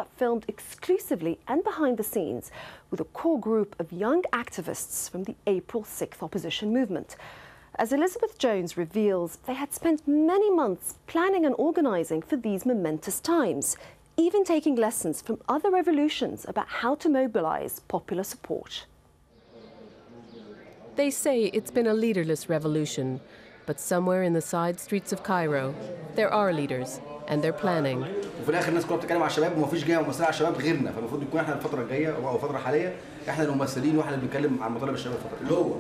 tour filmed exclusively and behind the scenes with a core group of young activists from the April 6th opposition movement. As Elizabeth Jones reveals, they had spent many months planning and organising for these momentous times, even taking lessons from other revolutions about how to mobilise popular support. They say it's been a leaderless revolution, but somewhere in the side streets of Cairo, there are leaders, and they're planning. وفي الاخر الناس كلها بتتكلم على الشباب ومفيش جهه ممثله على الشباب غيرنا، فالمفروض نكون احنا الفتره الجايه او الفتره الحاليه احنا الممثلين واحنا اللي بنتكلم عن مطالب الشباب الفتره اللي هو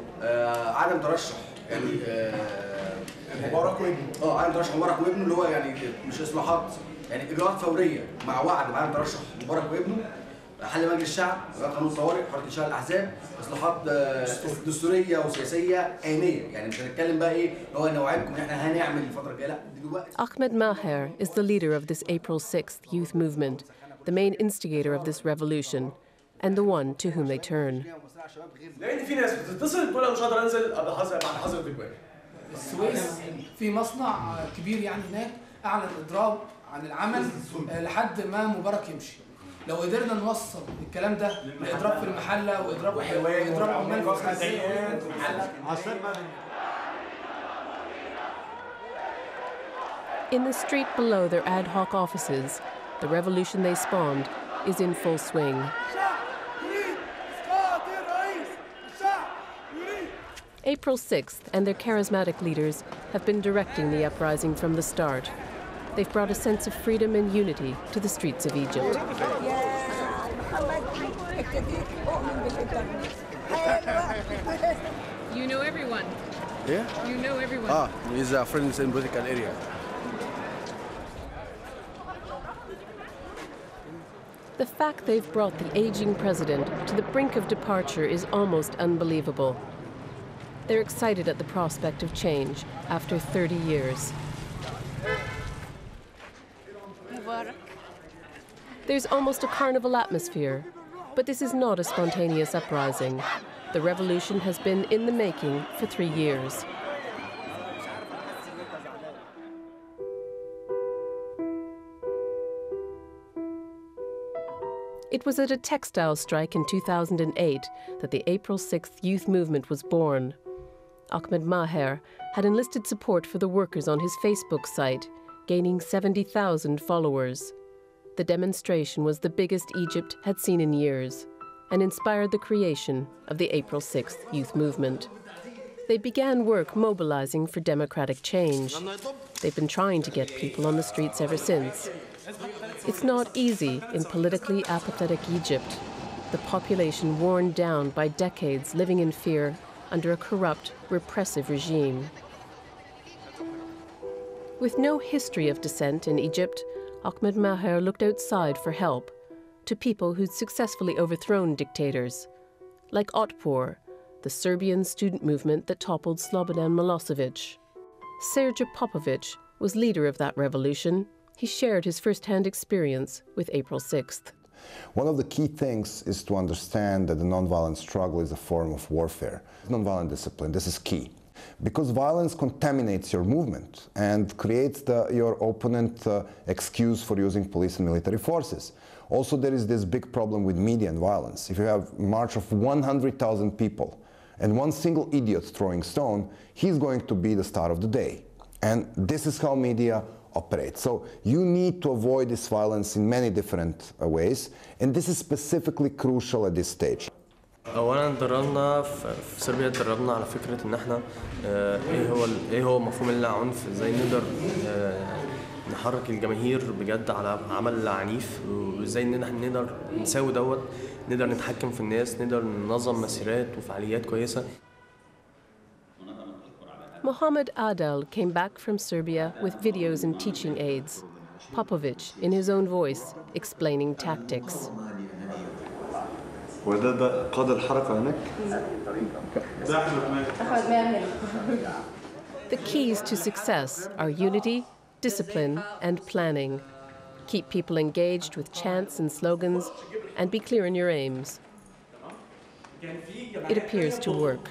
عدم ترشح يعني مبارك وابنه عدم ترشح مبارك وابنه اللي هو يعني مش اصلاحات يعني اجراءات فوريه مع وعد بعدم ترشح مبارك وابنه حل مجلس الشعب قانون الطوارئ حريه انشاء الاحزاب اصلاحات دستوريه وسياسيه آنية يعني مش هنتكلم بقى ايه هو نوعدكم ان احنا هنعمل الفتره الجايه لا دلوقتي. Ahmed Maher is the leader of this April 6th youth movement, the main instigator of this revolution, and the one to whom they turn. لان في ناس بتتصل تقول انا مش هقدر انزل بعد حظر التجوال. السويس في مصنع كبير يعني هناك اعلن اضراب عن العمل لحد ما مبارك يمشي. لو قدرنا نوصل الكلام ده لاضراب في المحله واضراب عمال في الخزانات In the street below their ad hoc offices, the revolution they spawned is in full swing. April 6th and their charismatic leaders have been directing the uprising from the start. They've brought a sense of freedom and unity to the streets of Egypt. You know everyone. Yeah? You know everyone. He's a friend in the same political area. The fact they've brought the aging president to the brink of departure is almost unbelievable. They're excited at the prospect of change after 30 years. Mubarak. There's almost a carnival atmosphere, but this is not a spontaneous uprising. The revolution has been in the making for 3 years. It was at a textile strike in 2008 that the April 6th youth movement was born. Ahmed Maher had enlisted support for the workers on his Facebook site, gaining 70,000 followers. The demonstration was the biggest Egypt had seen in years and inspired the creation of the April 6th youth movement. They began work mobilizing for democratic change. They've been trying to get people on the streets ever since. It's not easy in politically apathetic Egypt, the population worn down by decades living in fear under a corrupt, repressive regime. With no history of dissent in Egypt, Ahmed Maher looked outside for help, to people who'd successfully overthrown dictators, like Otpor, the Serbian student movement that toppled Slobodan Milosevic. Serge Popovic was leader of that revolution. He shared his first-hand experience with April 6th. One of the key things is to understand that the nonviolent struggle is a form of warfare. Nonviolent discipline, this is key. Because violence contaminates your movement and creates your opponent excuse for using police and military forces. Also, there is this big problem with media and violence. If you have a march of 100,000 people and one single idiot throwing stone, he's going to be the star of the day. And this is how media operate. So you need to avoid this violence in many different ways, and this is specifically crucial at this stage. اولا اتدربنا في صربيا اتدربنا على فكره ان احنا ايه هو مفهوم العنف ازاي نقدر نحرك الجماهير بجد على عمل عنيف وازاي ان احنا نقدر نساوي نقدر نتحكم في الناس نقدر ننظم مسيرات وفعاليات كويسه. Mohammed Adel came back from Serbia with videos and teaching aids. Popovic, in his own voice, explaining tactics. وده قاد الحركة هناك. The keys to success are unity, discipline, and planning. Keep people engaged with chants and slogans, and be clear in your aims. It appears to work.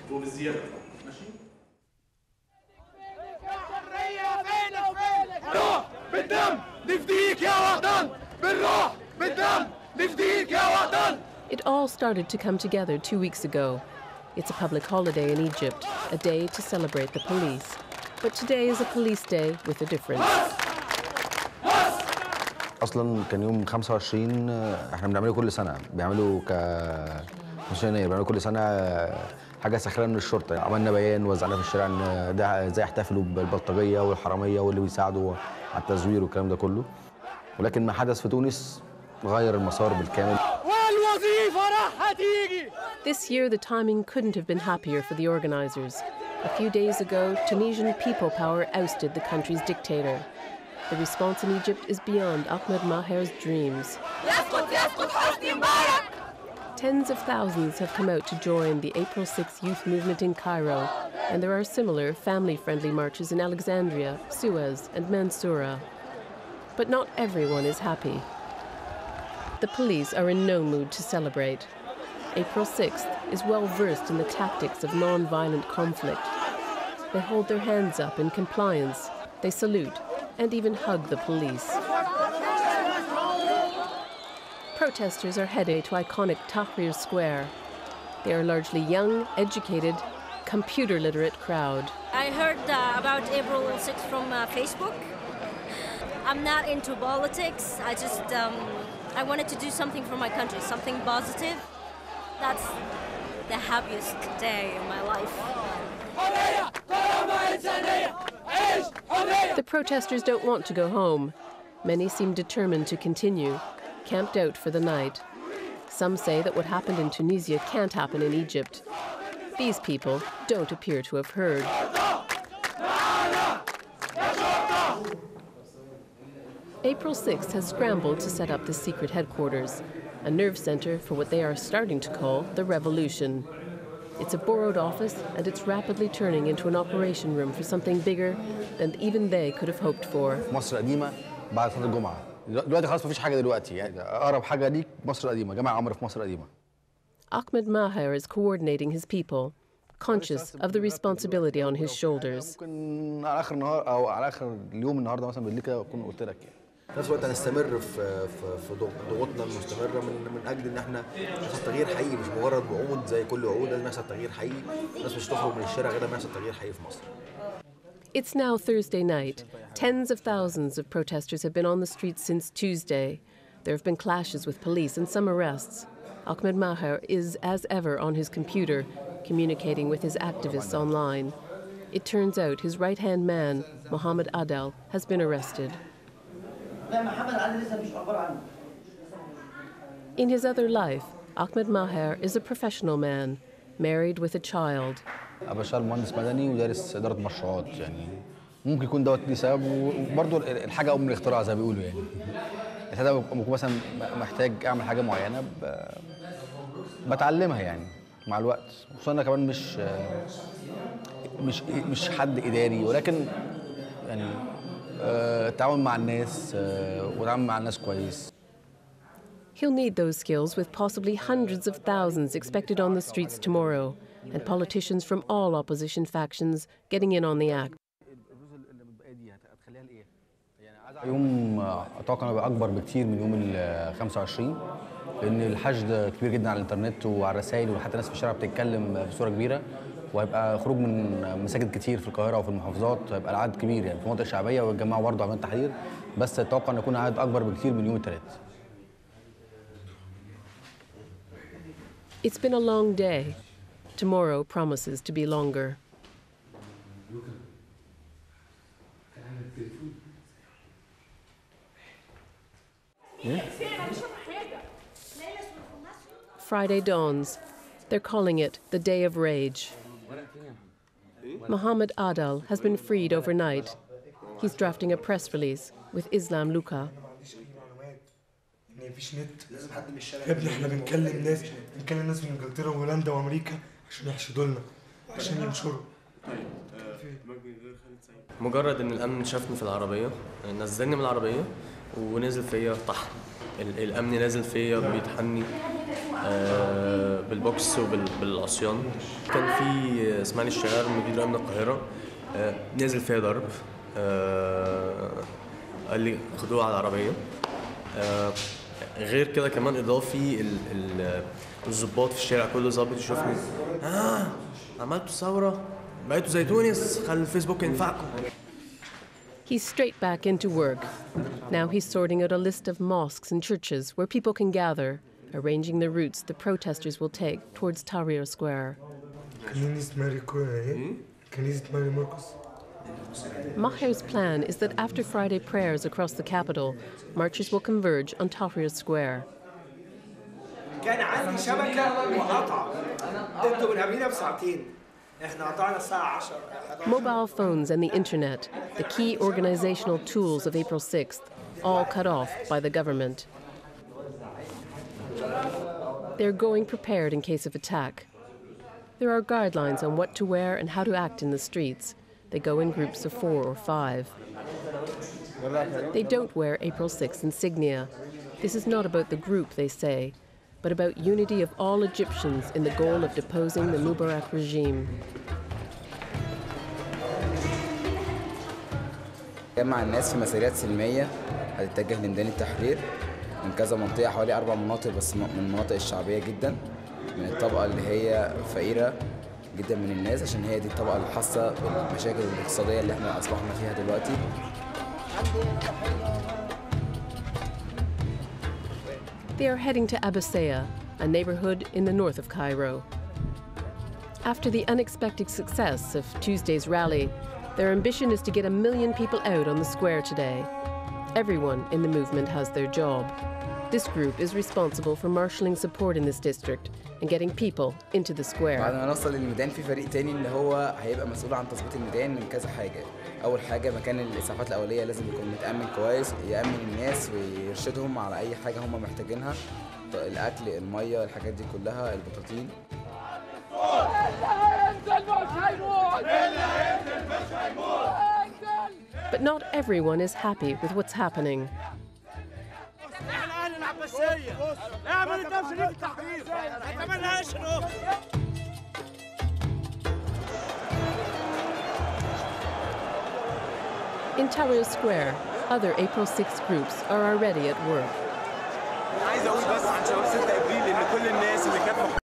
بالدم نفديك يا وطن بالروح بالدم It all started to come together 2 weeks ago. It's a public holiday in Egypt, a day to celebrate the police. But today is a police day with a difference. اصلا كان يوم 25 احنا بنعمله كل سنه، بيعملوا مش يناير، بيعملوا كل سنه حاجه ساخره من الشرطه. عملنا بيان وزعناه في الشارع ان ده ازاي يحتفلوا بالبلطجيه والحراميه واللي بيساعدوا على التزوير والكلام ده كله. ولكن ما حدث في تونس غير المسار بالكامل. This year, the timing couldn't have been happier for the organizers. A few days ago, Tunisian people power ousted the country's dictator. The response in Egypt is beyond Ahmed Maher's dreams. Tens of thousands have come out to join the April 6th youth movement in Cairo, and there are similar family-friendly marches in Alexandria, Suez, and Mansoura. But not everyone is happy. The police are in no mood to celebrate. April 6th is well versed in the tactics of non-violent conflict. They hold their hands up in compliance, they salute, and even hug the police. Protesters are heading to iconic Tahrir Square. They are largely young, educated, computer-literate crowd. I heard about April 6th from Facebook. I'm not into politics. I wanted to do something for my country, something positive. That's the happiest day in my life. The protesters don't want to go home. Many seem determined to continue, camped out for the night. Some say that what happened in Tunisia can't happen in Egypt. These people don't appear to have heard. April 6th has scrambled to set up the secret headquarters, a nerve center for what they are starting to call the revolution. It's a borrowed office, and it's rapidly turning into an operation room for something bigger than even they could have hoped for. مصر القديمه بعد صلاه الجمعه. دلوقتي خلاص مفيش حاجه دلوقتي، يعني اقرب حاجه ليك مصر القديمه، جامع عمرو في مصر القديمه. Ahmed Maher is coordinating his people, conscious of the responsibility on his shoulders. ممكن على اخر النهار او على اخر اليوم النهارده مثلا بالليل كده اكون قلت لك يعني. في نفس الوقت هنستمر في ضغوطنا المستمره من اجل ان احنا نحصل تغيير حقيقي، مش مجرد وعود زي كل وعود، لازم يحصل تغيير حقيقي. الناس مش تخرج من الشارع غير لما يحصل تغيير حقيقي في مصر. It's now Thursday night. Tens of thousands of protesters have been on the streets since Tuesday. There have been clashes with police and some arrests. Ahmed Maher is, as ever, on his computer, communicating with his activists online. It turns out his right-hand man, Mohammed Adel, has been arrested. In his other life, Ahmed Maher is a professional man, married with a child. بشار مهندس مدني ودارس إدارة مشروعات، يعني ممكن يكون دوت ليه سبب، وبرضه الحاجة أم الاختراع زي ما بيقولوا يعني. الحاجة ممكن مثلا محتاج أعمل حاجة معينة بتعلمها يعني مع الوقت، خصوصا أنا كمان مش حد إداري، ولكن يعني التعامل مع الناس والتعامل مع الناس كويس. He'll need those skills with possibly hundreds of thousands expected on the streets tomorrow, and politicians from all opposition factions getting in on the act. يوم أتوقع يبقى أكبر بكتير من يوم ال 25، لأن الحشد كبير جدا على الإنترنت وعلى الرسائل، وحتى الناس في الشارع بتتكلم بصورة كبيرة، وهيبقى خروج من مساجد كتير في القاهرة وفي المحافظات، هيبقى العدد كبير يعني في مناطق شعبية ويتجمعوا برضه عملية تحرير، بس أتوقع إن يكون عدد أكبر بكتير من يوم الثلاث. It's been a long day. Tomorrow promises to be longer. Friday dawns. They're calling it the Day of Rage. Mohammed Adel has been freed overnight. He's drafting a press release with Islam Luka. مفيش نت يا ابني، احنا بنكلم ناس من انجلترا وهولندا وامريكا عشان يحشدوا لنا عشان ينشروا. مجرد ان الامن شافني في العربيه، نزلني من العربيه ونزل فيا طحن. الامن نازل فيا بيطحني بالبوكس وبالعصيان. كان في اسماعيل الشغال مدير امن القاهره نزل فيا ضرب، قال لي خدوه على العربيه. غير كده كمان إضافي الضباط في الشارع كله ظابط يشوفني عملتوا ثورة بقيتوا زي تونس خلي الفيسبوك ينفعكم. He's straight back into work. Now he's sorting out a list of mosques and churches where people can gather, arranging the routes the protesters will take towards Tahrir Square. Maher's plan is that after Friday prayers across the capital, marchers will converge on Tahrir Square. كان عندي شبكة وقطع انتوا من قبلنا بساعتين احنا قطعنا الساعة 10. Mobile phones and the internet, the key organizational tools of April 6th, all cut off by the government. They're going prepared in case of attack. There are guidelines on what to wear and how to act in the streets. They go in groups of 4 or 5. They don't wear April 6th insignia. This is not about the group, they say, but about unity of all Egyptians in the goal of deposing the Mubarak regime. جمع الناس في مسيرات سلمية هتتجه لميدان التحرير من كذا منطقة، حوالي 4 مناطق بس من المناطق الشعبية جدا، من الطبقة اللي هي فقيرة جدا من الناس، عشان هي دي الطبقة اللي حاسة بالمشاكل الاقتصادية اللي احنا أصبحنا فيها دلوقتي. They are heading to Abbasia, a neighborhood in the north of Cairo. After the unexpected success of Tuesday's rally, their ambition is to get 1 million people out on the square today. Everyone in the movement has their job. This group is responsible for marshalling support in this district and getting people into the square. بعد ما نوصل للميدان في فريق تاني اللي هو هيبقى مسؤول عن تظبيط الميدان من كذا حاجة. أول حاجة مكان الإسعافات الأولية لازم يكون متأمن كويس، يأمن الناس ويرشدهم على أي حاجة هم محتاجينها، الأكل، المية، الحاجات دي كلها، البطاطين. But not everyone is happy with what's happening. In Tahrir Square, other April 6 groups are already at work. عايز اقول بس عن شباب 6 ابريل ان كل الناس اللي كانت